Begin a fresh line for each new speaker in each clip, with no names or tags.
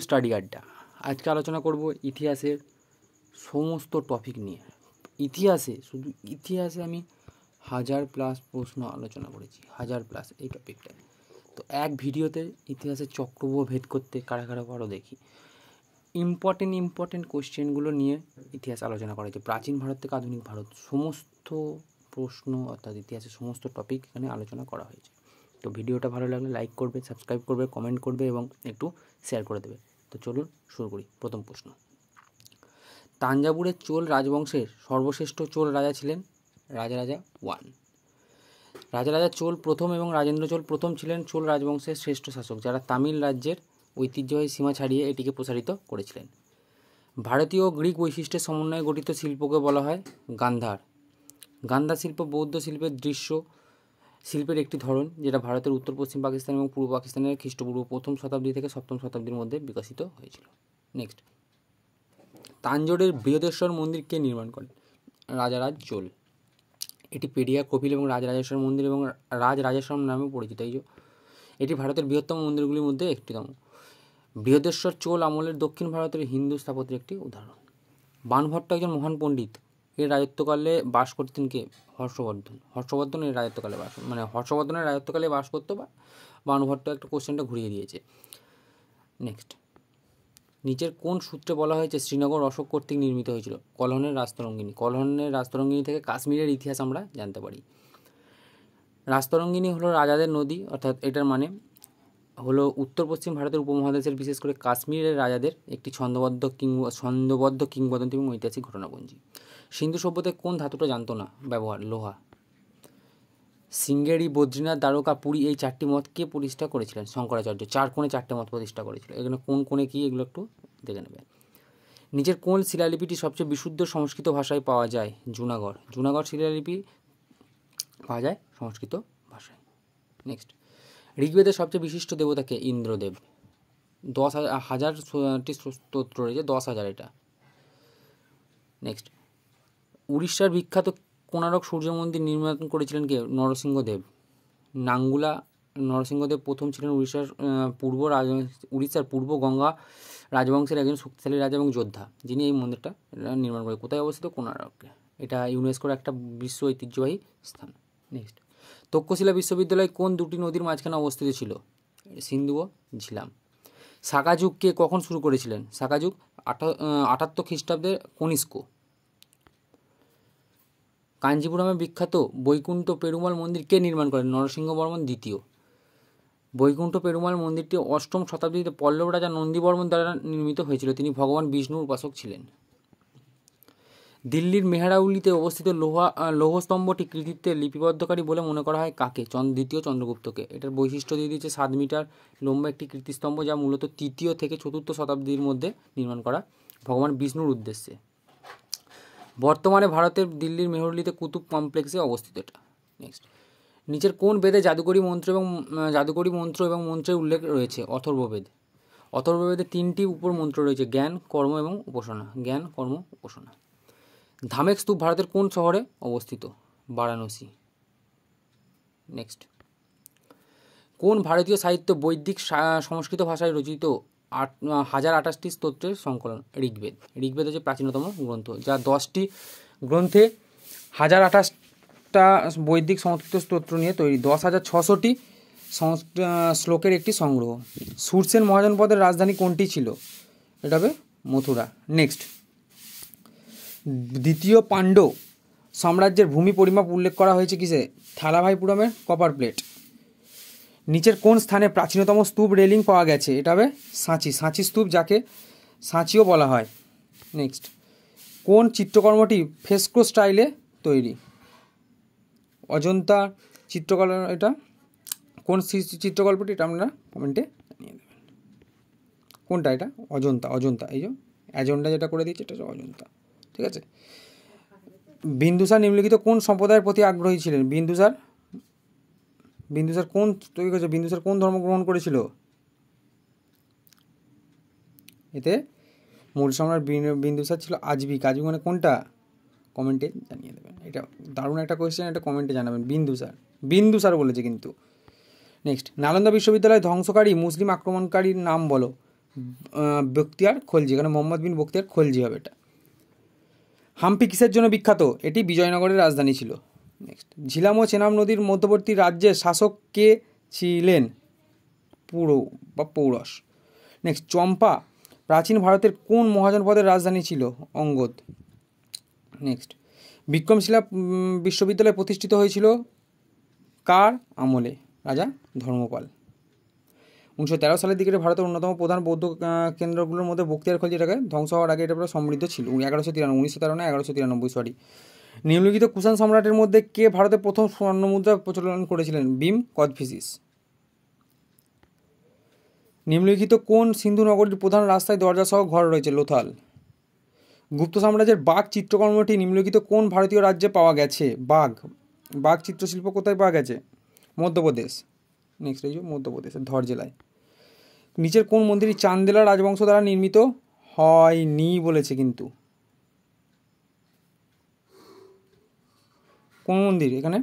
Study আড্ডা। আজকে আলোচনা করব ইতিহাসের সমস্ত টপিক নিয়ে। শুধু ইতিহাসে আমি 1000+ প্রশ্ন আলোচনা করেছি, 1000+ এই টপিকটায়। তো এক ভিডিওতে ইতিহাসের চক্রব্যূহ ভেদ করতে কারা কারা পারো দেখি। ইম্পর্টেন্ট কোশ্চেনগুলো নিয়ে ইতিহাস আলোচনা করা হয়েছে। প্রাচীন ভারত থেকে আধুনিক ভারত সমস্ত প্রশ্ন অর্থাৎ ইতিহাসের সমস্ত টপিক এখানে আলোচনা করা হয়েছে। তো ভিডিওটা ভালো লাগলে লাইক করবে, সাবস্ক্রাইব করবে, কমেন্ট করবে এবং একটু শেয়ার করে দেবে। তো চলুন শুরু করি। প্রথম প্রশ্ন, তাঞ্জাবুরের চোল রাজবংশের সর্বশ্রেষ্ঠ চোল রাজা ছিলেন রাজারাজা 1। রাজারাজা চোল প্রথম এবং রাজেন্দ্র চোল প্রথম ছিলেন চোল রাজবংশের শ্রেষ্ঠ শাসক, যারা তামিল রাজ্যের ঐতিহ্যবাহী সীমা ছাড়িয়ে এটিকে প্রসারিত করেছিলেন। ভারতীয় ও গ্রিক বৈশিষ্ট্যের সমন্বয়ে গঠিত শিল্পকে বলা হয় গান্ধার। গান্ধার শিল্প বৌদ্ধ শিল্পের দৃশ্য শিল্পের একটি ধরন, যেটা ভারতের উত্তর পশ্চিম পাকিস্তান এবং পূর্ব পাকিস্তানের খ্রিস্টপূর্ব 1ম শতাব্দী থেকে 7ম শতাব্দীর মধ্যে বিকশিত হয়েছিল। নেক্সট, তাঞ্জোরের বৃহদেশ্বর মন্দির কে নির্মাণ করেন? রাজারাজ চোল। এটি পেরিয়া, কপিল এবং রাজরাজেশ্বর মন্দির এবং রাজরাজেশ্বরম নামে পরিচিত। এটি ভারতের বৃহত্তম মন্দিরগুলির মধ্যে একটিতম। বৃহদেশ্বর চোল আমলের দক্ষিণ ভারতের হিন্দু স্থাপত্যের একটি উদাহরণ। বাণভট্ট একজন মহান পণ্ডিত। এর রাজত্বকালে বাস করতেন কে? হর্ষবর্ধন এর রাজত্বকালে হর্ষবর্ধনের রাজত্বকালে বাস করতো, বা বাণভট্ট একটা কোশ্চেনটা ঘুরিয়ে দিয়েছে। নেক্সট, নিচের কোন সূত্রে বলা হয়েছে শ্রীনগর অশোক কর্তৃক নির্মিত হয়েছিল? কলহনের রাজতরঙ্গিনী। কলহনের রাজতরঙ্গিনী থেকে কাশ্মীরের ইতিহাস আমরা জানতে পারি। রাজতরঙ্গিনী হলো রাজাদের নদী, অর্থাৎ এটার মানে হলো উত্তর পশ্চিম ভারতের উপমহাদেশের বিশেষ করে কাশ্মীরের রাজাদের একটি ছন্দবদ্ধ কিংবদন্তি এবং ঐতিহাসিক ঘটনাপুঞ্জি। সিন্ধু সভ্যতায় কোন ধাতুটা জানতো না ব্যবহার? লোহা। সিঙ্গেরি, বদ্রীনাথ, দ্বারকা, পুরী এই 4টি মঠ কে প্রতিষ্ঠা করেছিলেন? শঙ্করাচার্য। 4 কোণে 4টে মঠ প্রতিষ্ঠা করেছিল। এখানে কোন কোণে কি এগুলো একটু দেখে নেবে। নিচের কোন শিলালিপিটি সবচেয়ে বিশুদ্ধ সংস্কৃত ভাষায় পাওয়া যায়? জুনাগড় শিলালিপি পাওয়া যায় সংস্কৃত ভাষায়। নেক্সট, ঋগ্বেদের সবচেয়ে বিশিষ্ট দেবতাকে? ইন্দ্রদেব। 10,000টি স্তোত্র রয়েছে, 10,000 এটা। নেক্সট, উড়িষ্যার বিখ্যাত কোণারক সূর্য মন্দির নির্মাণ করেছিলেন কে? নরসিংহদেব। নাঙ্গুলা নরসিংহদেব প্রথম ছিলেন উড়িষ্যার পূর্ব গঙ্গা রাজবংশের একজন শক্তিশালী রাজা এবং যোদ্ধা, যিনি এই মন্দিরটা নির্মাণ করেন। কোথায় অবস্থিত? কোণারকে। এটা ইউনেস্কোর একটা বিশ্ব ঐতিহ্যবাহী স্থান। নেক্সট, তক্ষশিলা বিশ্ববিদ্যালয় কোন 2টি নদীর মাঝখানে অবস্থিত ছিল? সিন্ধু ও ঝিলাম। শাকা যুগ কে কখন শুরু করেছিলেন? শাকা যুগ 78 খ্রিস্টাব্দে কনিষ্ক। কাঞ্জিপুরমে বিখ্যাত বৈকুণ্ঠ পেরুমাল মন্দির কে নির্মাণ করেন? নরসিংহবর্মন দ্বিতীয়। বৈকুণ্ঠ পেরুমাল মন্দিরটি 8ম শতাব্দীতে পল্লব রাজা নন্দীবর্মন দ্বারা নির্মিত হয়েছিল। তিনি ভগবান বিষ্ণুর উপাসক ছিলেন। দিল্লির মেহরাউলিতে অবস্থিত লৌহস্তম্ভটি কৃতিত্বের লিপিবদ্ধকারী বলে মনে করা হয় কাকে? দ্বিতীয় চন্দ্রগুপ্তকে। এটার বৈশিষ্ট্য দিয়ে দিয়েছে 7 মিটার লম্বা একটি কীর্তিস্তম্ভ, যা মূলত 3য় থেকে 4র্থ শতাব্দীর মধ্যে নির্মাণ করা, ভগবান বিষ্ণুর উদ্দেশ্যে। বর্তমানে ভারতের দিল্লির মেহরাউলিতে কুতুব কমপ্লেক্সে অবস্থিত এটা। নেক্সট, নিচের কোন বেদে জাদুকরী মন্ত্র এবং মন্ত্রের উল্লেখ রয়েছে? অথর্ববেদ। অথর্ববেদে 3টি উপর মন্ত্র রয়েছে: জ্ঞান, কর্ম এবং উপাসনা। ধামেক স্তূপ ভারতের কোন শহরে অবস্থিত? বারাণসী। নেক্সট, কোন ভারতীয় সাহিত্য বৈদিক সংস্কৃত ভাষায় রচিত 1028টি স্তোত্রের সংকলন? ঋগ্বেদ। ঋগ্বেদ হচ্ছে প্রাচীনতম গ্রন্থ, যা 10টি গ্রন্থে 1028টা বৈদিক সংস্কৃত স্তোত্র নিয়ে তৈরি। 10,600টি শ্লোকের একটি সংগ্রহ। সুরসেন মহাজনপদের রাজধানী কোনটি ছিল? এটা হবে মথুরা। নেক্সট, দ্বিতীয় পাণ্ড্য সাম্রাজ্যের ভূমি পরিমাপ উল্লেখ করা হয়েছে কিসে? থালাভাইপুরমের কপার প্লেট। নিচের কোন স্থানে প্রাচীনতম স্তূপ রেলিং পাওয়া গেছে? এটা হবে সাঁচি স্তূপ, যাকে সাঁচিও বলা হয়। নেক্সট, কোন চিত্রকর্মটি ফ্রেস্কো স্টাইলে তৈরি? অজন্তা চিত্রকলা। এটা কোন চিত্রকল্পটি? এটা আপনারা কমেন্টে জানিয়ে দেবেন। কোনটা এটা? অজন্তা। এই যে অ্যাজেন্ডা যেটা করে দিয়েছে, এটা হচ্ছে অজন্তা। ঠিক আছে। বিন্দুসার নিম্নলিখিত কোন সম্প্রদায়ের প্রতি আগ্রহী ছিলেন? বিন্দুসার কোন তৈরি করেছে? বিন্দুসার কোন ধর্ম গ্রহণ করেছিল? এতে মৌর্য সম্রাট বিন্দুসার ছিল আজবিক। মানে কোনটা? কমেন্টে জানিয়ে দেবেন। এটা দারুণ একটা কোয়েশ্চেন, এটা কমেন্টে জানাবেন। বিন্দুসার বলেছে কিন্তু। নেক্সট, নালন্দা বিশ্ববিদ্যালয় ধ্বংসকারী মুসলিম আক্রমণকারীর নাম বলো। বখতিয়ার খলজি, এখানে মোহাম্মদ বিন বখতিয়ার খলজি হবে এটা। হাম্পি কিসের জন্য বিখ্যাত? এটি বিজয়নগরের রাজধানী ছিল। নেক্সট, ঝিলাম ও চেনাব নদীর মধ্যবর্তী রাজ্যের শাসক কে ছিলেন? পৌরস। নেক্সট, চম্পা প্রাচীন ভারতের কোন মহাজনপদের রাজধানী ছিল? অঙ্গদ। নেক্সট, বিক্রমশিলা বিশ্ববিদ্যালয় প্রতিষ্ঠিত হয়েছিল কার আমলে? রাজা ধর্মপাল। 1913 সালের দিকে ভারতের অন্যতম প্রধান বৌদ্ধ কেন্দ্রগুলোর মধ্যে বখতিয়ার খলজি এটাকে ধ্বংস হওয়ার আগে এটা পুরো সমৃদ্ধ ছিল। 1913 নিম্নলিখিত কুষাণ সম্রাটের মধ্যে কে ভারতে প্রথম স্বর্ণ মুদ্রা প্রচলন করেছিলেন? ভীম কোদফিসিস। নিম্নলিখিত কোন সিন্ধু নগরীর প্রধান রাস্তায় দরজা সহ ঘর রয়েছে? লোথাল। গুপ্ত সাম্রাজ্যের বাঘ চিত্রকর্মটি নিম্নলিখিত কোন ভারতীয় রাজ্যে পাওয়া গেছে? বাঘ চিত্রশিল্প কোথায় পাওয়া গেছে? মধ্যপ্রদেশ। নেক্সট, এই যে মধ্যপ্রদেশের ধর জেলায়। নিচের কোন মন্দিরটি চান্দেলা রাজবংশ দ্বারা নির্মিত হয়নি বলেছে? কিন্তু কোন মন্দির এখানে?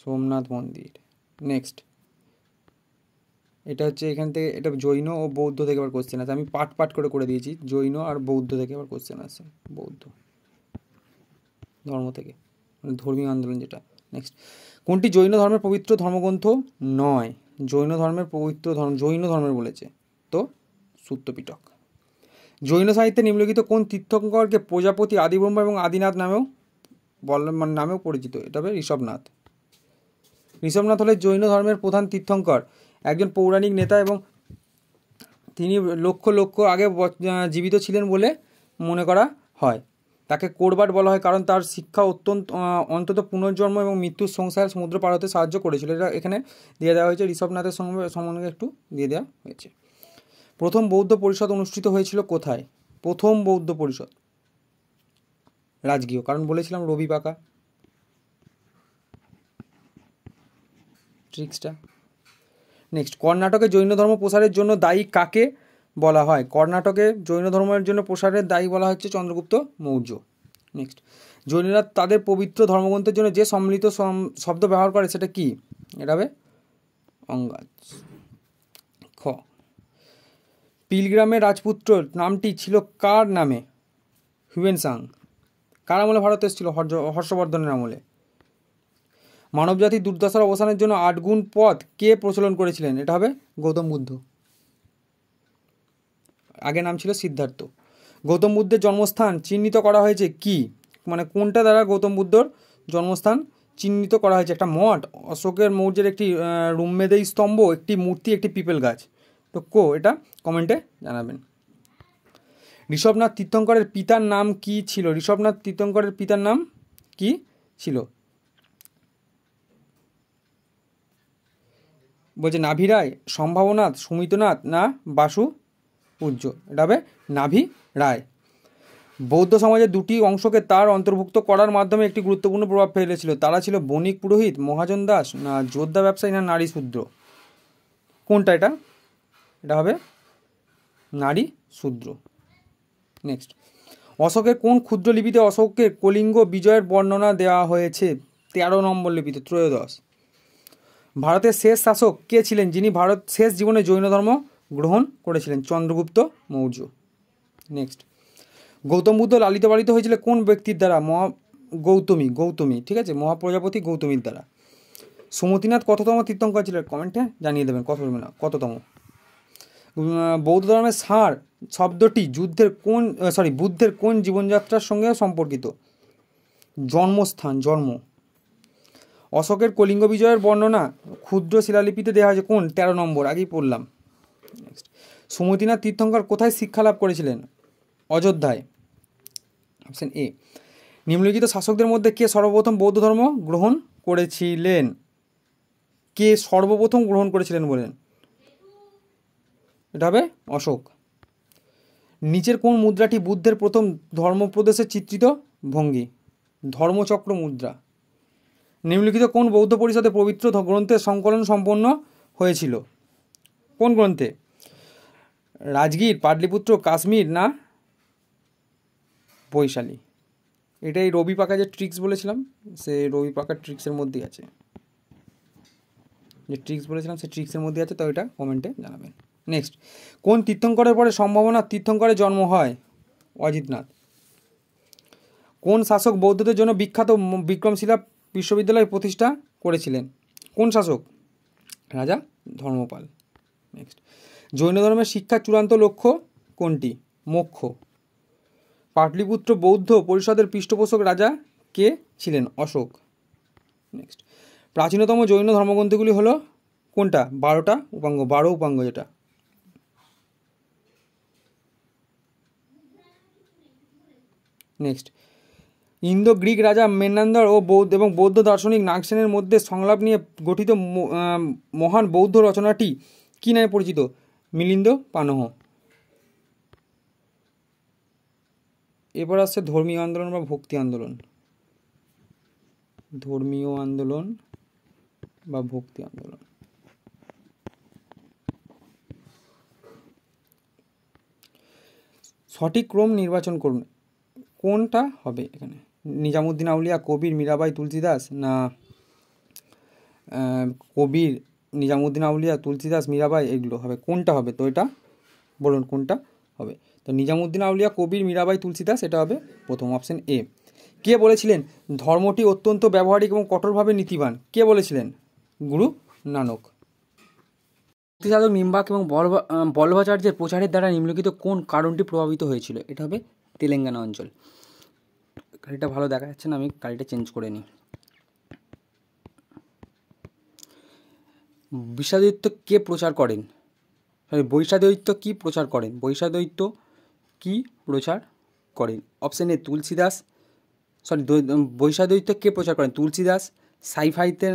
সোমনাথ মন্দির। নেক্সট, এটা হচ্ছে এখান থেকে, এটা জৈন ও বৌদ্ধ থেকে আবার কোশ্চেন আছে, আমি পাট করে দিয়েছি। জৈন আর বৌদ্ধ থেকে আবার কোশ্চেন আছে, বৌদ্ধ ধর্ম থেকে, মানে ধর্মীয় আন্দোলন যেটা। নেক্সট, কোনটি জৈন ধর্মের পবিত্র ধর্মগ্রন্থ নয়? জৈন ধর্মের পবিত্র ধর্ম, জৈন ধর্মের বলেছে তো সূত্রপিটক। জৈন সাহিত্যে নিম্নলিখিত কোন তীর্থঙ্করকে প্রজাপতি, আদিব্রহ্ম এবং আদিনাথ নামেও পরিচিত? এটা হবে ঋষভনাথ। ঋষভনাথ হলে জৈন ধর্মের প্রধান তীর্থঙ্কর, একজন পৌরাণিক নেতা এবং তিনি লক্ষ আগে জীবিত ছিলেন বলে মনে করা হয়। তাকে কোরবাট বলা হয় কারণ তার শিক্ষা অন্তত পুনর্জন্ম এবং মৃত্যুর সংসার সমুদ্র পার হতে সাহায্য করেছিল। এটা এখানে দিয়ে দেওয়া হয়েছে, ঋষভনাথের সম্বন্ধে একটু দিয়ে দেওয়া হয়েছে। প্রথম বৌদ্ধ পরিষদ অনুষ্ঠিত হয়েছিল কোথায়? প্রথম বৌদ্ধ পরিষদ রাজগৃহ, কারণ বলেছিলাম রবি পাকা ট্রিক্সটা। নেক্সট, কর্ণাটকে জৈন ধর্ম প্রসারের জন্য দায়ী কাকে বলা হয়? কর্ণাটকে জৈন ধর্মের জন্য প্রসারের দায়ী বলা হচ্ছে চন্দ্রগুপ্ত মৌর্য। নেক্সট, জৈনরা তাদের পবিত্র ধর্মগ্রন্থের জন্য যে সম্মিলিত শব্দ ব্যবহার করে সেটা কি? এটা হবে অঙ্গাজ। খ, পিলগ্রামের রাজপুত্র নামটি ছিল কার নামে? হিউয়েনসাং। কার আমলে ভারতে এসেছিল? হর্ষবর্ধনের আমলে। মানবজাতির দুর্দশার অবসানের জন্য 8 গুণ পথ কে প্রচলন করেছিলেন? এটা হবে গৌতম বুদ্ধ। আগে নাম ছিল সিদ্ধার্থ। গৌতম বুদ্ধের জন্মস্থান চিহ্নিত করা হয়েছে কি? মানে কোনটা দ্বারা গৌতম বুদ্ধর জন্মস্থান চিহ্নিত করা হয়েছে? একটা মঠ, অশোকের মৌর্যের একটি রুমমেদেই স্তম্ভ, একটি মূর্তি, একটি পিপল গাছ। তো এটা কমেন্টে জানাবেন। ঋষভনাথ তীর্থঙ্করের পিতার নাম কি ছিল? ঋষভনাথ তীর্থঙ্করের পিতার নাম কি ছিল? বলছে নাভি রায়, সম্ভাবনাথ, সুমিতনাথ না বাসু পূজ্য। এটা হবে নাভি রায়। বৌদ্ধ সমাজের দুটি অংশকে তার অন্তর্ভুক্ত করার মাধ্যমে একটি গুরুত্বপূর্ণ প্রভাব ফেলেছিল। তারা ছিল বণিক পুরোহিত, মহাজন দাস না যোদ্ধা ব্যবসায়ী না নারী শূদ্র? কোনটা এটা? এটা হবে নারী শূদ্র। নেক্সট, অশোকের কোন ক্ষুদ্র লিপিতে অশোকের কলিঙ্গ বিজয়ের বর্ণনা দেওয়া হয়েছে? 13 নম্বর লিপিতে, ত্রয়োদশ। ভারতের শেষ শাসক কে ছিলেন যিনি ভারত শেষ জীবনে জৈন ধর্ম গ্রহণ করেছিলেন? চন্দ্রগুপ্ত মৌর্য। নেক্সট, গৌতম বুদ্ধ লালিত পালিত হয়েছিল কোন ব্যক্তির দ্বারা? গৌতমী, ঠিক আছে, মহাপ্রজাপতি গৌতমীর দ্বারা। সুমতিনাথ কততম তীর্থঙ্কর ছিলেন? কমেন্টে জানিয়ে দেবেন কততম। বৌদ্ধ ধর্মের ষাঁড় শব্দটি বুদ্ধের কোন জীবনযাত্রার সঙ্গে সম্পর্কিত? জন্ম। অশোকের কলিঙ্গ বিজয়ের বর্ণনা ক্ষুদ্র শিলালিপিতে দেওয়া হয়েছে কোন? 13 নম্বর, আগেই পড়লাম। নেক্সট, সুমতিনাথ তীর্থঙ্কর কোথায় শিক্ষা লাভ করেছিলেন? অযোধ্যায়। Option A. নিম্নলিখিত শাসকদের মধ্যে কে সর্বপ্রথম বৌদ্ধ ধর্ম গ্রহণ করেছিলেন? কে সর্বপ্রথম গ্রহণ করেছিলেন বলেন? এটা হবে অশোক। নিচের কোন মুদ্রাটি বুদ্ধের প্রথম ধর্মোপদেশের চিত্রিত ভঙ্গি? ধর্মচক্র মুদ্রা। নিম্নলিখিত কোন বৌদ্ধ পরিষদে পবিত্র গ্রন্থের সংকলন সম্পন্ন হয়েছিল? কোন গ্রন্থে? রাজগীর, পাটলিপুত্র, কাশ্মীর না বৈশালী? এটাই রবি পাকা যে ট্রিক্স বলেছিলাম, সে রবি পাকার ট্রিক্সের মধ্যেই আছে। যে ট্রিক্স বলেছিলাম সে ট্রিক্সের মধ্যে আছে, তো এটা কমেন্টে জানাবেন। নেক্সট, কোন তীর্থঙ্করের পরে সম্ভাবনা তীর্থঙ্করের জন্ম হয়? অজিতনাথ। কোন শাসক বৌদ্ধদের জন্য বিখ্যাত বিক্রমশিলা বিশ্ববিদ্যালয় প্রতিষ্ঠা করেছিলেন? কোন শাসক? রাজা ধর্মপাল। নেক্সট, জৈন ধর্মের শিক্ষার চূড়ান্ত লক্ষ্য কোনটি? মোক্ষ। পাটলিপুত্র বৌদ্ধ পরিষদের পৃষ্ঠপোষক রাজা কে ছিলেন? অশোক। নেক্সট, প্রাচীনতম জৈন ধর্মগ্রন্থগুলি হলো কোনটা? 12টা উপাঙ্গ, 12 উপাঙ্গ যেটা। নেক্সট, ইন্দো গ্রিক রাজা মেনান্দর ও বৌদ্ধ দার্শনিক নাগসেনের মধ্যে সংলাপ নিয়ে গঠিত মহান বৌদ্ধ রচনাটি কী নামে পরিচিত? মিলিন্দ পানহ। এবার আসছে ধর্মীয় আন্দোলন বা ভক্তি আন্দোলন। ধর্মীয় আন্দোলন বা ভক্তি আন্দোলন। সঠিক ক্রম নির্বাচন করুন, কোনটা হবে এখানে? নিজামুদ্দিন আউলিয়া, কবির, মীরাবাই, তুলসীদাস, না কবির, নিজামুদ্দিন আউলিয়া, তুলসীদাস, মীরাবাই, এগুলো হবে? কোনটা হবে? তো এটা বলুন কোনটা হবে। তো নিজামুদ্দিন আউলিয়া, কবির, মীরাবাই, তুলসীদাস, এটা হবে প্রথম, অপশন এ। কে বলেছিলেন ধর্মটি অত্যন্ত ব্যবহারিক এবং কঠোরভাবে নীতিবান? কে বলেছিলেন? গুরু নানক। ভক্তিসাধক নিম্বাক এবং বল্লভাচার্যের প্রচারের দ্বারা নিম্নলিখিত কোন কারণটি প্রভাবিত হয়েছিল? এটা হবে তেলেঙ্গানা অঞ্চল। গাড়িটা ভালো দেখা যাচ্ছে না, আমি গাড়িটা চেঞ্জ করে নিই। বৈষ্ণাদ্বৈত কে প্রচার করেন? বৈষ্ণাদ্বৈত কি প্রচার করেন? বৈষ্ণাদ্বৈত কি প্রচার করেন? অপশন এ তুলসীদাস, বৈষ্ণাদ্বৈত কে প্রচার করেন? তুলসীদাস, সাইফাইতে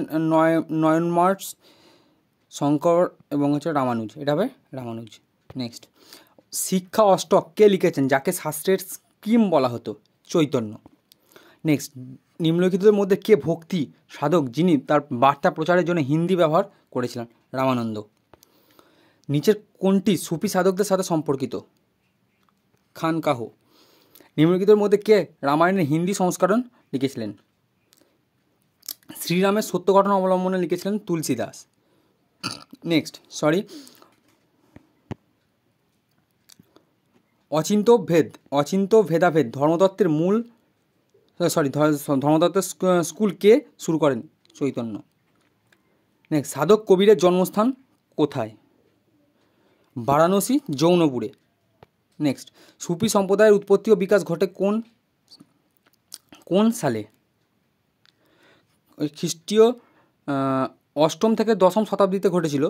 নয়নমার্স, শঙ্কর এবং হচ্ছে রামানুজ। এটা হবে রামানুজ। নেক্সট, শিক্ষা অষ্টক কে লিখেছেন যাকে শাস্ত্রের স্কিম বলা হতো? চৈতন্য। নেক্সট, নিম্নলিখিতদের মধ্যে কে ভক্তি সাধক যিনি তার বার্তা প্রচারের জন্য হিন্দি ব্যবহার করেছিলেন? রামানন্দ। নিচের কোনটি সুফি সাধকদের সাথে সম্পর্কিত? খানকাহ। নিম্নলিখিতদের মধ্যে কে রামায়ণের হিন্দি সংস্করণ লিখেছিলেন? শ্রীরামের সত্য ঘটনা অবলম্বনে লিখেছিলেন তুলসীদাস। নেক্সট, অচিন্ত ভেদাভেদ ধর্মতত্ত্বের ধর্মতত্ত্বের স্কুল কে শুরু করেন? চৈতন্য। নেক্সট, সাধক কবিরের জন্মস্থান কোথায়? বারাণসী, জৌনপুরে। নেক্সট, সুফি সম্প্রদায়ের উৎপত্তি ও বিকাশ ঘটে কোন সালে? খ্রিস্টীয় 8ম থেকে 10ম শতাব্দীতে ঘটেছিল।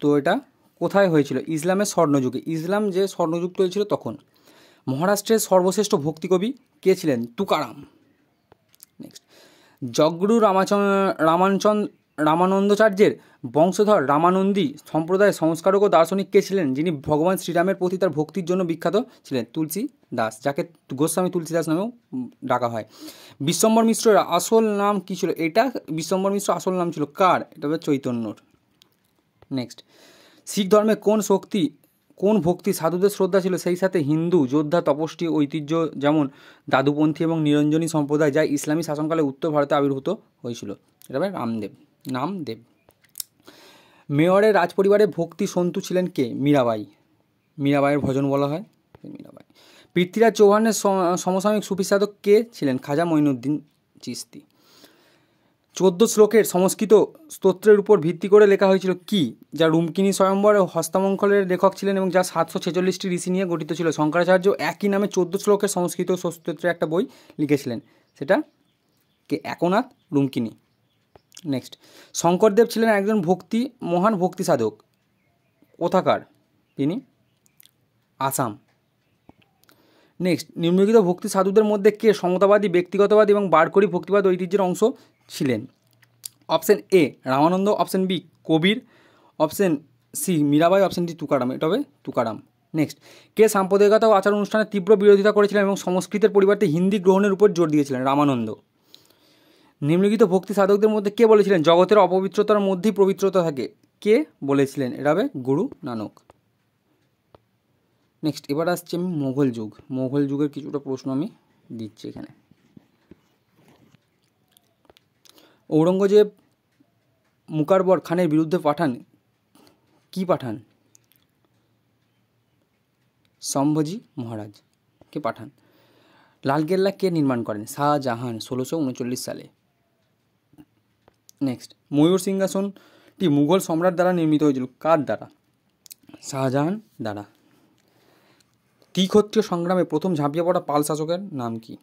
তো এটা কোথায় হয়েছিল? ইসলামের স্বর্ণযুগে, ইসলাম যে স্বর্ণযুগ চলছিল তখন। মহারাষ্ট্রের সর্বশ্রেষ্ঠ ভক্তিকবি কে ছিলেন? তুকারাম। নেক্সট, জগগুরু রামানন্দাচার্যের বংশধর রামানন্দী সম্প্রদায়ের সংস্কারক ও দার্শনিক কে ছিলেন যিনি ভগবান শ্রীরামের প্রতি তার ভক্তির জন্য বিখ্যাত ছিলেন? তুলসী দাস, যাকে গোস্বামী তুলসীদাস নামেও ডাকা হয়। বিশ্বম্বর মিশ্রের আসল নাম কী ছিল? এটা বিশ্বম্বর মিশ্র আসল নাম ছিল কার? এটা হবে চৈতন্যর। নেক্সট, শিখ ধর্মে কোন ভক্তি সাধুদের শ্রদ্ধা ছিল? সেই সাথে হিন্দু যোদ্ধা তপস্বী ঐতিহ্য যেমন দাদুপন্থী এবং নিরঞ্জনী সম্প্রদায় যা ইসলামী শাসনকালে উত্তর ভারতে আবির্ভূত হয়েছিল। এটা হবে নামদেব। মেওয়ারের রাজপরিবারে ভক্তি সন্তু ছিলেন কে? মীরাবাইয়ের ভজন বলা হয় মীরাবাই। পৃথ্বীরাজ চৌহানের সমসাময়িক সুফি সাধক কে ছিলেন? খাজা মঈনুদ্দিন চিশতি। 14 শ্লোকের সংস্কৃত স্তোত্রের উপর ভিত্তি করে লেখা হয়েছিল কি? যা রুমকিনী স্বয়ম্বর ও হস্তামঙ্গলের লেখক ছিলেন এবং যা 746টি ঋষি নিয়ে গঠিত ছিল। শঙ্করাচার্য একই নামে 14 শ্লোকের সংস্কৃত স্তোত্রের একটা বই লিখেছিলেন, সেটা কে? একনাথ রুমকিনী। নেক্সট, শঙ্করদেব ছিলেন একজন মহান ভক্তি সাধক, কোথাকার তিনি? আসাম। নেক্সট, নিম্নলিখিত ভক্তি সাধুদের মধ্যে কে সমতাবাদী, ব্যক্তিগতবাদী এবং বারকরি ভক্তিবাদ ঐতিহ্যের অংশ ছিলেন? Option A Ramananda, option B Kabir, option C Mirabai, option D Tukaram. এটা হবে তুকারাম। নেক্সট, কে সাম্প্রদায়িকতা ও আচার অনুষ্ঠানের তীব্র বিরোধিতা করেছিলেন এবং সংস্কৃতের পরিবর্তে হিন্দি গ্রহণের উপর জোর দিয়েছিলেন? রামানন্দ। নিম্নলিখিত ভক্তি সাধকদের মধ্যে কে বলেছিলেন জগতের অপবিত্রতার মধ্যেই পবিত্রতা থাকে? কে বলেছিলেন? এটা হবে গুরু নানক। নেক্সট, এবার আসছে আমি মোঘল যুগের কিছুটা প্রশ্ন আমি দিচ্ছি এখানে। ঔরঙ্গজেব মুকারবর খানের বিরুদ্ধে পাঠান কি পাঠান? সম্ভাজি মহারাজকে পাঠান। লালকেল্লা কে নির্মাণ করেন? শাহজাহান 1639 সালে। নেক্সট, ময়ূর সিংহাসনটি মুঘল সম্রাট দ্বারা নির্মিত হয়েছিল, কার দ্বারা? শাহজাহান দ্বারা। ত্রিক্ষত্রিয় সংগ্রামে প্রথম ঝাঁপিয়ে পড়া পাল শাসকের নাম কি?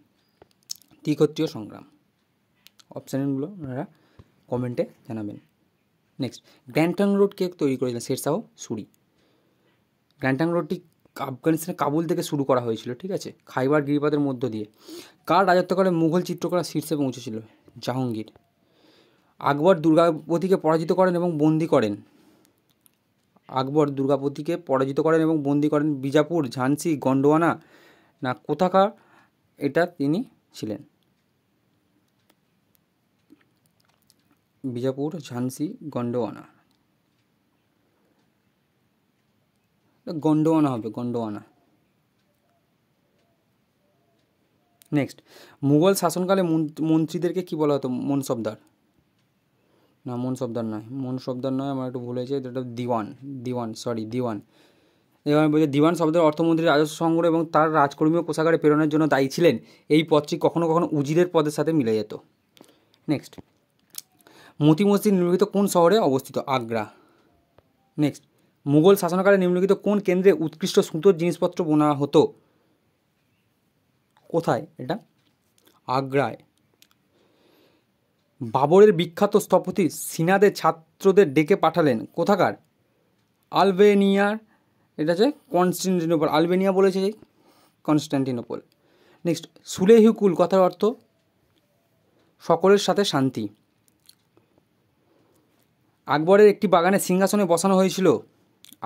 ত্রিক্ষত্রিয় সংগ্রাম। অপশানগুলো আপনারা কমেন্টে জানাবেন। নেক্সট, গ্র্যান্ড ট্রাঙ্ক রোড কে তৈরি করেছিলেন? শেরশাহ সুরি। গ্র্যান্ড ট্রাঙ্ক রোডটি আফগানিস্তানের কাবুল থেকে শুরু করা হয়েছিল, ঠিক আছে, খাইবার গিরিপথের মধ্য দিয়ে। কার রাজত্বকালে মুঘল চিত্রকলা শীর্ষে পৌঁছেছিল? জাহাঙ্গীর। আকবর দুর্গাবতীকে পরাজিত করেন এবং বন্দী করেন। আকবর দুর্গাবতীকে পরাজিত করেন এবং বন্দী করেন বিজাপুর, ঝান্সি, গন্ডোয়ানা না কোথাকার এটা তিনি ছিলেন? বিজাপুর, ঝান্সি, গন্ডোয়ানা। গন্ডোয়ানা হবে, গন্ডোয়ানা। নেক্সট, মুঘল শাসনকালে মন্ত্রীদেরকে কি বলা হতো? মনসবদার। না, মনসবদার নয়, মনসবদার নয়, আমার একটু ভুল হয়েছে, এটা দিওয়ান। দিওয়ান। এবার বলছে দিওয়ান শব্দের অর্থমন্ত্রী রাজস্ব সংগ্রহ এবং তার রাজকর্মীয় কোষাগারে প্রেরণের জন্য দায়ী ছিলেন। এই পদটি কখনো কখনো উজিরের পদের সাথে মিলে যেত। নেক্সট, মতি মসজিদ নিম্নলিখিত কোন শহরে অবস্থিত? আগ্রা। নেক্সট, মুঘল শাসনকালে নিম্নলিখিত কোন কেন্দ্রে উৎকৃষ্ট সুতোর জিনিসপত্র বোনা হতো? কোথায় এটা? আগ্রায়। বাবরের বিখ্যাত স্থপতি সিনাদের ছাত্রদের ডেকে পাঠালেন কোথাকার? আলবেনিয়ার। এটা হচ্ছে কনস্টান্টিনোপল। আলবেনিয়া বলেছে কনস্টান্টিনোপল। নেক্সট, সুলেহিকুল কথার অর্থ? সকলের সাথে শান্তি। আকবরের একটি বাগানে সিংহাসনে বসানো হয়েছিল।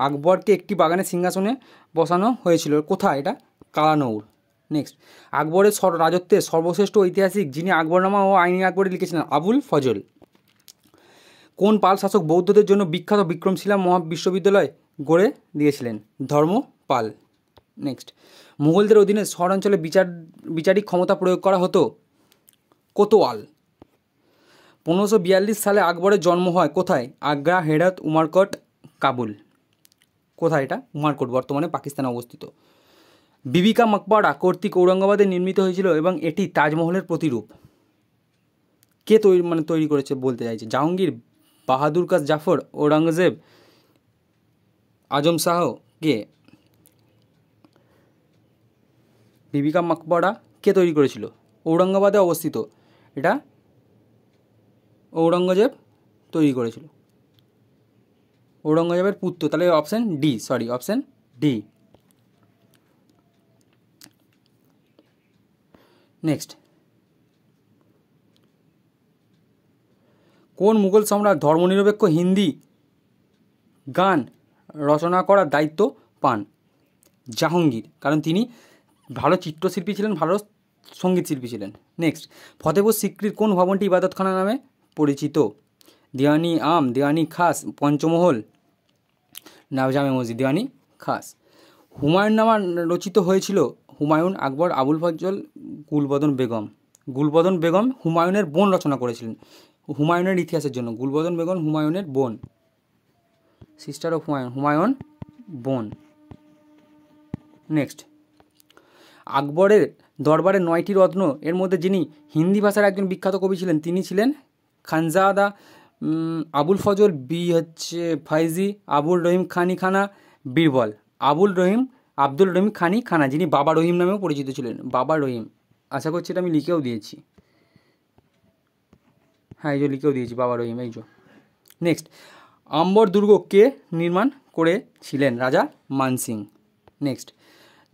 আকবরকে একটি বাগানে সিংহাসনে বসানো হয়েছিল, কোথায় এটা? কালানৌর। নেক্সট, আকবরের রাজত্বের সর্বশ্রেষ্ঠ ঐতিহাসিক যিনি আকবরনামা ও আইনি আকবরে লিখেছিলেন? আবুল ফজল। কোন পাল শাসক বৌদ্ধদের জন্য বিখ্যাত বিক্রমশিলা মহাবিশ্ববিদ্যালয় গড়ে দিয়েছিলেন? ধর্মপাল। নেক্সট, মুঘলদের অধীনে শহরাঞ্চলে বিচারিক ক্ষমতা প্রয়োগ করা হতো? কোতোয়াল। 1542 সালে আকবরের জন্ম হয় কোথায়? আগ্রা, হেরাত, উমারকট, কাবুল। কোথায় এটা? উমারকট, বর্তমানে পাকিস্তানে অবস্থিত। বিবিকা মকবরা কর্তৃক ঔরঙ্গাবাদে নির্মিত হয়েছিল এবং এটি তাজমহলের প্রতিরূপ। কে তৈরি করেছে বলতে চাইছে? জাহাঙ্গীর, বাহাদুর কাজ জাফর, ঔরঙ্গজেব, আজম শাহ, কে? বিবিকা মকবরা কে তৈরি করেছিল? ঔরঙ্গাবাদে অবস্থিত, এটা ঔরঙ্গজেব তৈরি করেছিল। ঔরঙ্গজেবের পুত্র, তাহলে অপশান ডি। নেক্সট, কোন মুঘল সম্রাট ধর্মনিরপেক্ষ হিন্দি গান রচনা করার দায়িত্ব পান? জাহাঙ্গীর, কারণ তিনি ভালো চিত্রশিল্পী ছিলেন, ভালো সঙ্গীত শিল্পী ছিলেন। নেক্সট, ফতেপুর সিক্রির কোন ভবনটি ইবাদতখানা নামে পরিচিত? দিওয়ানি আম, দিওয়ানি খাস, পঞ্চমহল না জামে মসজিদ? দিওয়ানি খাস। হুমায়ুন নামা রচিত হয়েছিল? হুমায়ুন, আকবর, আবুল ফজল, গুলবদন বেগম। গুলবদন বেগম হুমায়ুনের বোন রচনা করেছিলেন। হুমায়ুনের ইতিহাসের জন্য গুলবদন বেগম হুমায়ুনের বোন, সিস্টার অফ হুমায়ুন বোন। নেক্সট, আকবরের দরবারে 9টি রত্ন এর মধ্যে যিনি হিন্দি ভাষার একজন বিখ্যাত কবি ছিলেন তিনি ছিলেন খানজাদা, আবুল ফজল, ফাইজি, আবুল রহিম খানি খানা, বীরবল। আব্দুল রহিম খানি খানা, যিনি বাবা রহিম নামেও পরিচিত ছিলেন। বাবা রহিম, আশা করছি এটা আমি লিখেও দিয়েছি। হ্যাঁ, এই যে লিখেও দিয়েছি বাবা রহিম, এই যে। নেক্সট, আম্বর দুর্গ কে নির্মাণ করেছিলেন? রাজা মানসিং। নেক্সট,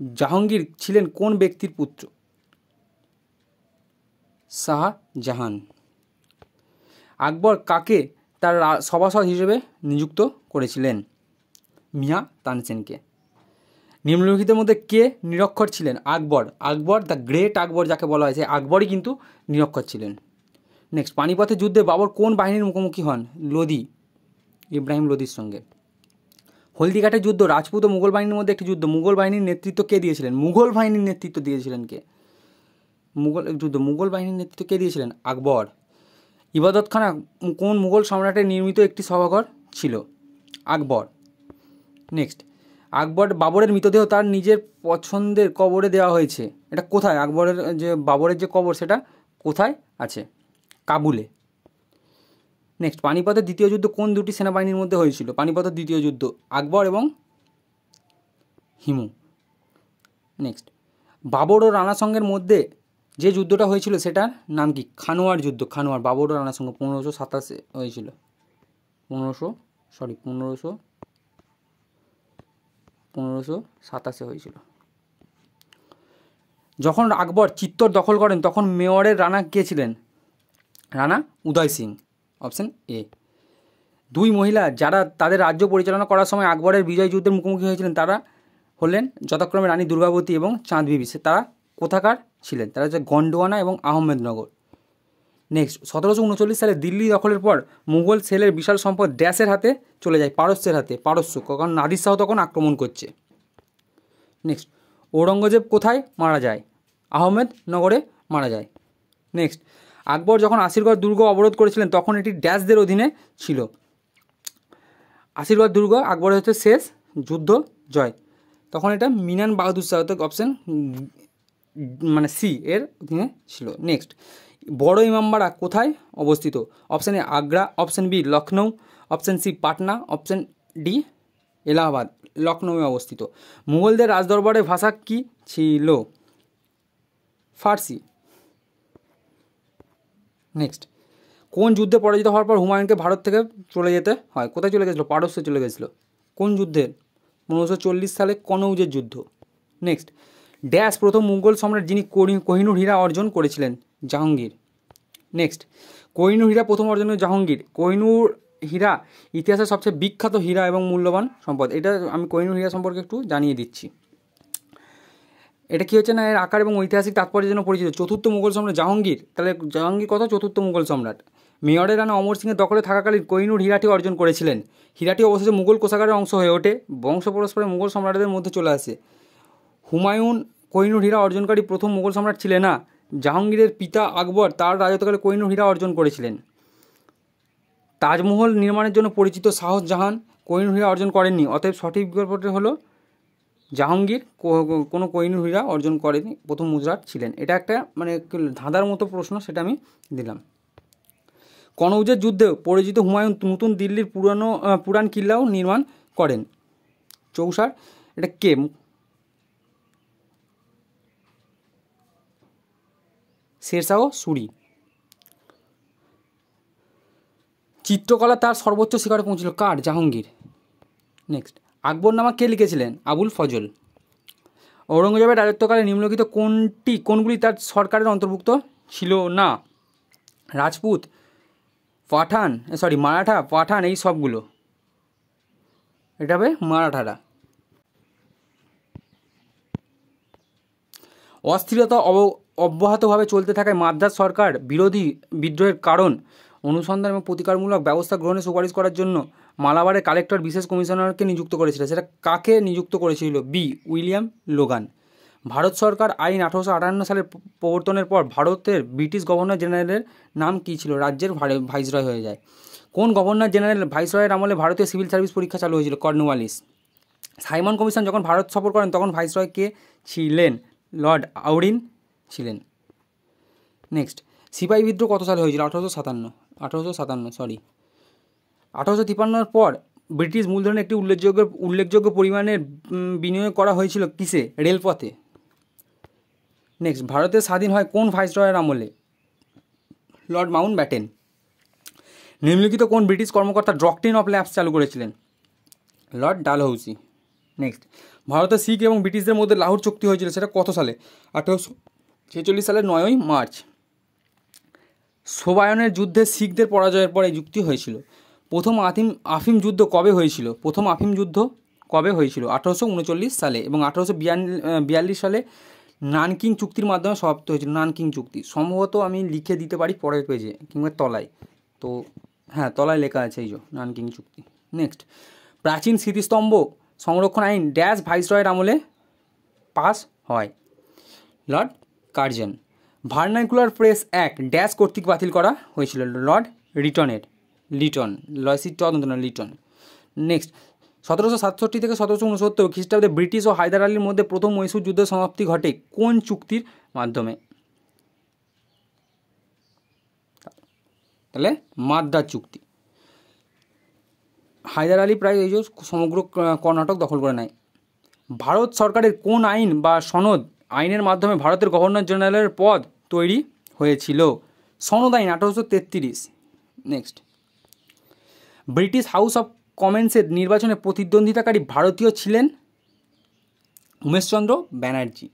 জাহাঙ্গীর ছিলেন কোন ব্যক্তির পুত্র? শাহজাহান। আকবর কাকে তার সভাসদ হিসেবে নিযুক্ত করেছিলেন? মিয়া তানসেনকে। নিম্নলিখিতের মধ্যে কে নিরক্ষর ছিলেন? আকবর দ্য গ্রেট আকবর যাকে বলা হয়েছে, আকবরই কিন্তু নিরক্ষর ছিলেন। নেক্সট, পানিপথের যুদ্ধে বাবর কোন বাহিনীর মুখোমুখি হন? ইব্রাহিম লোদির সঙ্গে। হলদিঘাটের যুদ্ধ রাজপুত ও মুঘল বাহিনীর মধ্যে একটি যুদ্ধ। মুঘল বাহিনীর নেতৃত্ব কে দিয়েছিলেন? মুঘল বাহিনীর নেতৃত্ব কে? মুঘল বাহিনীর নেতৃত্ব কে দিয়েছিলেন? আকবর। ইবাদতখানা কোন মুঘল সম্রাটের নির্মিত একটি সভাঘর ছিল? আকবর। নেক্সট, বাবরের মৃতদেহ তার নিজের পছন্দের কবরে দেওয়া হয়েছে, এটা কোথায়? বাবরের যে কবর সেটা কোথায় আছে? কাবুলে। নেক্সট, পানিপথের দ্বিতীয় যুদ্ধ কোন দুটি সেনাবাহিনীর মধ্যে হয়েছিল? পানিপথের দ্বিতীয় যুদ্ধ আকবর এবং হিমু। নেক্সট, বাবর ও রানা সঙ্গের মধ্যে যে যুদ্ধটা হয়েছিল সেটার নাম কি? খানোয়ার যুদ্ধ। বাবর ও রানা সঙ্গ 1527 হয়েছিল। 1527 হয়েছিল। যখন আকবর চিত্তর দখল করেন তখন মেওয়ারের রানা কে ছিলেন? রানা উদয় সিং। Option A. দুই মহিলা যারা তাদের রাজ্য পরিচালনা করার সময় আকবরের বিজয় যুদ্ধের মুখোমুখি হয়েছিলেন তারা হলেন যথাক্রমে রানী দুর্গাবতী এবং চাঁদ বিবি। তারা কোথাকার ছিলেন? তারা হচ্ছে গন্ডোয়ানা এবং আহমেদনগর। নেক্সট, 1739 সালে দিল্লি দখলের পর মুঘল সেলের বিশাল সম্পদ ড্যাশের হাতে চলে যায়? পারস্যের হাতে। কারণ নাদির শাহ তখন আক্রমণ করছে। নেক্সট, ঔরঙ্গজেব কোথায় মারা যায়? আহমেদনগরে মারা যায়। নেক্সট, আকবর যখন আশীর্বাদ দুর্গ অবরোধ করেছিলেন তখন এটি ড্যাশদের অধীনে ছিল? আশীর্বাদ দুর্গ আকবরের হচ্ছে শেষ যুদ্ধ জয়, তখন এটা মিনান বাহাদুর শাহ, অপশন সি এর অধীনে ছিল। নেক্সট, বড় ইমামবাড়া কোথায় অবস্থিত? Option A Agra, option B Lucknow, option C Patna, option D Allahabad. লখনৌয়ে অবস্থিত। মুঘলদের রাজদরবারের ভাষা কি ছিল? ফার্সি। নেক্সট, কোন যুদ্ধে পরাজিত হওয়ার পর হুমায়ুনকে ভারত থেকে চলে যেতে হয়? কোথায় চলে গেছিলো? পারস্যে চলে গেছিলো। কোন যুদ্ধে? 1540 সালে কনৌজের যুদ্ধ। নেক্সট, ড্যাশ প্রথম মুঘল সম্রাট যিনি কোহিনূর হীরা অর্জন করেছিলেন? জাহাঙ্গীর। নেক্সট, কোহিনূর হীরা প্রথম অর্জন জাহাঙ্গীর। কোহিনূর হীরা ইতিহাসের সবচেয়ে বিখ্যাত হীরা এবং মূল্যবান সম্পদ। এটা আমি কোহিনূর হীরা সম্পর্কে একটু জানিয়ে দিচ্ছি। এটা কী হচ্ছে না, এর আকার এবং ঐতিহাসিক তাৎপর্যের জন্য পরিচিত। চতুর্থ মুঘল সম্রাট জাহাঙ্গীর, তাহলে জাহাঙ্গীর কত? চতুর্থ মুঘল সম্রাট। মেওয়ারের রানা অমর সিংয়ের দখলে থাকাকালীন কোহিনূর হীরাটি অর্জন করেছিলেন। হীরাটি অবশেষে মুঘল কোষাগারের অংশ হয়ে ওঠে। বংশ পরস্পরে মুঘল সম্রাটদের মধ্যে চলে আসে। হুমায়ুন কোহিনূর হীরা অর্জনকারী প্রথম মুঘল সম্রাট ছিলেন না। জাহাঙ্গীরের পিতা আকবর তার রাজত্বকালে কোহিনূর হীরা অর্জন করেছিলেন। তাজমহল নির্মাণের জন্য পরিচিত শাহজাহান কোহিনূর হীরা অর্জন করেননি। অতএব সঠিক বিকল্পটি হলো জাহাঙ্গীর কোনো কোহিনূর হীরা অর্জন করেনি, প্রথম মুজরাট ছিলেন। এটা একটা ধাঁধার মতো প্রশ্ন, সেটা আমি দিলাম। কনৌজের যুদ্ধে পরাজিত হুমায়ুন নতুন দিল্লির পুরান কিল্লাও নির্মাণ করেন। চৌসার। এটা কে? শেরশাহ সুরি। চিত্রকলা তার সর্বোচ্চ শিখরে পৌঁছিল কার? জাহাঙ্গীর। নেক্সট, আকবরনামা কে লিখেছিলেন? আবুল ফজল। ঔরঙ্গজেবের রাজত্বকালে নিম্নলিখিত কোনগুলি তার সরকারের অন্তর্ভুক্ত ছিল না? রাজপুত, মারাঠা, পাঠান, এই সবগুলো। এটা হবে মারাঠারা। অস্থিরতা অব্যাহতভাবে চলতে থাকায় মাদ্রাজ সরকার বিরোধী বিদ্রোহের কারণ অনুসন্ধান এবং প্রতিকারমূলক ব্যবস্থা গ্রহণের সুপারিশ করার জন্য মালাবারের কালেক্টর বিশেষ কমিশনারকে নিযুক্ত করেছিল। সেটা কাকে নিযুক্ত করেছিল? B William Logan. ভারত সরকার আইন 1858 সালের প্রবর্তনের পর ভারতের ব্রিটিশ গভর্নর জেনারেলের নাম কী ছিল? রাজ্যের ভাইসরয় হয়ে যায়। কোন গভর্নর জেনারেল ভাইসরয়ের আমলে ভারতীয় সিভিল সার্ভিস পরীক্ষা চালু হয়েছিল? কর্নওয়ালিস। সাইমন কমিশন যখন ভারত সফর করেন তখন ভাইসরয় কে ছিলেন? লর্ড আউরিন ছিলেন। নেক্সট, সিপাহী বিদ্রোহ কত সালে হয়েছিল? 1853 পর ব্রিটিশ মূলধনের একটি উল্লেখযোগ্য পরিমাণের বিনিয়োগ করা হয়েছিল কিসে? রেলপথে। নেক্সট, ভারতের স্বাধীন হয় কোন ভাইসরয়ের আমলে? Lord Mount Batten. নিম্নলিখিত কোন ব্রিটিশ কর্মকর্তা ডক্ট্রিন অফ ল্যাপস চালু করেছিলেন? লর্ড ডালহৌসি। নেক্সট, ভারতের শিখ এবং ব্রিটিশদের মধ্যে লাহোর চুক্তি হয়েছিল, সেটা কত সালে? 1846 সালের 9ই মার্চ। সোবায়নের যুদ্ধে শিখদের পরাজয়ের পর এই চুক্তি হয়েছিল। প্রথম আফিম যুদ্ধ কবে হয়েছিল? 1839 সালে এবং 1842 সালে নানকিং চুক্তির মাধ্যমে সমাপ্ত হয়েছিল। নানকিং চুক্তি সম্ভবত আমি লিখে দিতে পারি পরের পেজে কিংবা তলায়, তো হ্যাঁ তলায় লেখা আছে এই যে নানকিং চুক্তি। নেক্সট, প্রাচীন স্মৃতিস্তম্ভ সংরক্ষণ আইন ড্যাশ ভাইসরয়ের আমলে পাস হয়? Lord Curzon. Vernacular press act dash কর্তৃক বাতিল করা হয়েছিল? লর্ড লিটন, লয়সি তদন্ত না লিটন। নেক্সট, 1767 থেকে 1769 খ্রিস্টাব্দে ব্রিটিশ ও হায়দার আলীর মধ্যে প্রথম মহীশূর যুদ্ধের সমাপ্তি ঘটে কোন চুক্তির মাধ্যমে? তাহলে মাদ্রাজ চুক্তি। হায়দার আলী প্রায় এই যে সমগ্র কর্ণাটক দখল করে নেয়। ভারত সরকারের কোন আইন বা সনদ আইনের মাধ্যমে ভারতের গভর্নর জেনারেলের পদ তৈরি হয়েছিল? সনদ আইন 1833। নেক্সট, ব্রিটিশ হাউস অফ কমন্সের নির্বাচনে প্রতিদ্বন্দ্বিতাকারী ভারতীয় ছিলেন উমেশচন্দ্র ব্যানার্জি।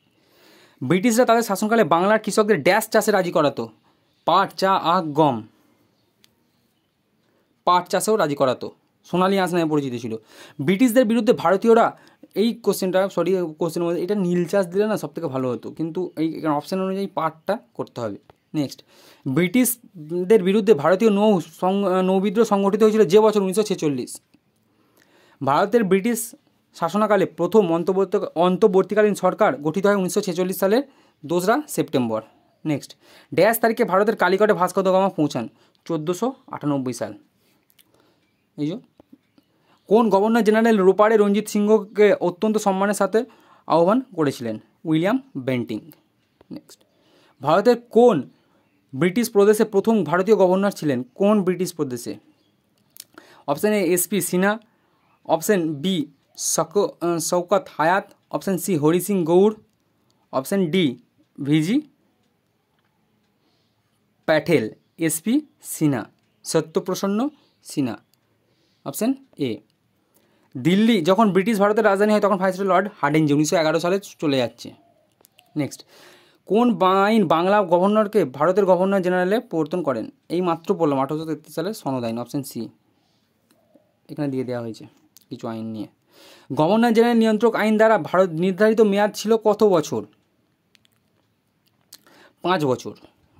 ব্রিটিশরা তাদের শাসনকালে বাংলার কৃষকদের ড্যাশ চাষে রাজি করাতো? পাট, চা, আখ, গম। পাট চাষেও রাজি করাতো। সোনালী আঁশ নামে পরিচিত ছিল। ব্রিটিশদের বিরুদ্ধে ভারতীয়রা, এই কোশ্চেনের মধ্যে এটা নীল চাষ দিলে না সব থেকে ভালো হতো, কিন্তু এই অপশান অনুযায়ী পাটটা করতে হবে। নেক্সট, ব্রিটিশদের বিরুদ্ধে ভারতীয় নৌবিদ্রোহ সংগঠিত হয়েছিল যে বছর? 1946। ভারতের ব্রিটিশ শাসনকালে প্রথম অন্তর্বর্তীকালীন সরকার গঠিত হয় 1946 সালের 2রা সেপ্টেম্বর। নেক্সট, ড্যাশ তারিখে ভারতের কালিকটে ভাস্কর দা গামা পৌঁছান? 1498 সাল। এই যে কোন গভর্নর জেনারেল রোপারে রঞ্জিত সিংহকে অত্যন্ত সম্মানের সাথে আহ্বান করেছিলেন? William Bentinck. নেক্সট, ভারতের কোন ব্রিটিশ প্রদেশে প্রথম ভারতীয় গভর্নর ছিলেন? কোন ব্রিটিশ প্রদেশে? Option A SP Sinha, option B Shaukat Hayat, option C Hari Singh Gour, option D VJ Patel. SP Sinha, Satyaprasanna Sinha. Option A. Delhi যখন ব্রিটিশ ভারতের রাজধানী হয় তখন ভাইসরয় লর্ড হার্ডিঞ্জ 1911 সালে চলে যাচ্ছে। নেক্সট, কোন আইন বাংলা গভর্নরকে ভারতের গভর্নর জেনারেলে প্রবর্তন করেন? এই মাত্র বললাম 1833 সালের সনদ আইন। অপশান সি, এখানে দিয়ে দেওয়া হয়েছে কিছু আইন নিয়ে। গভর্নর জেনারেল নিয়ন্ত্রক আইন দ্বারা ভারত নির্ধারিত মেয়াদ ছিল কত বছর? 5 বছর।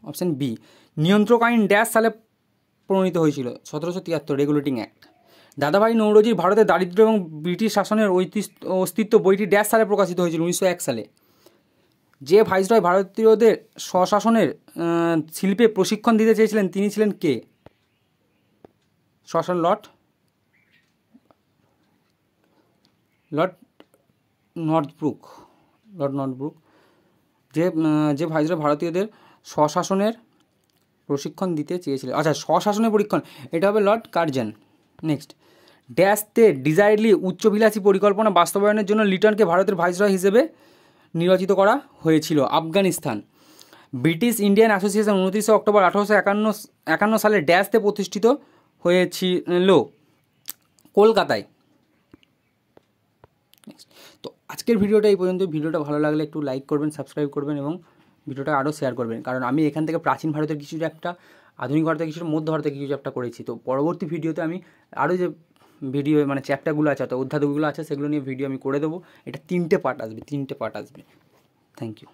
Option B. নিয়ন্ত্রক আইন ড্যাশ সালে প্রণীত হয়েছিল? 1773, রেগুলেটিং অ্যাক্ট। দাদাভাই নৌরোজির ভারতের দারিদ্র্য এবং ব্রিটিশ শাসনের অস্তিত্ব বইটি ড্যাশ সালে প্রকাশিত হয়েছিল? 1901 সালে। যে ভাইসরয় ভারতীয়দের স্বশাসনের শিল্পে প্রশিক্ষণ দিতে চেয়েছিলেন তিনি ছিলেন কে? Lord Northbrook. যে ভাইসরয় ভারতীয়দের স্বশাসনের প্রশিক্ষণ দিতে চেয়েছিলেন, আচ্ছা স্বশাসনের প্রশিক্ষণ, এটা হবে লর্ড কার্জন। নেক্সট, ড্যাশতে ডিজায়ারলি উচ্চবিলাসী পরিকল্পনা বাস্তবায়নের জন্য লিটনকে ভারতের ভাইসরয় হিসেবে নির্বাচিত করা হয়েছিল? Afghanistan. British Indian association 29 October 1851 সালে ড্যাশতে প্রতিষ্ঠিত হয়েছিল? কলকাতায়। তো আজকের ভিডিওটা এই পর্যন্ত। ভিডিওটা ভালো লাগলে একটু লাইক করবেন, সাবস্ক্রাইব করবেন এবং ভিডিওটা আরও শেয়ার করবেন, কারণ আমি এখান থেকে প্রাচীন ভারতের কিছু চ্যাপ্টার, আধুনিক ভারতের কিছু, মধ্য ভারতের কিছু চ্যাপ্টার করেছি। তো পরবর্তী ভিডিওতে আমি আরও যে ভিডিও মানে চ্যাপ্টারগুলো আছে অর্থাৎ অধ্যায়গুলো আছে সেগুলো নিয়ে ভিডিও আমি করে দেবো। এটা 3টে পার্ট আসবে। Thank you.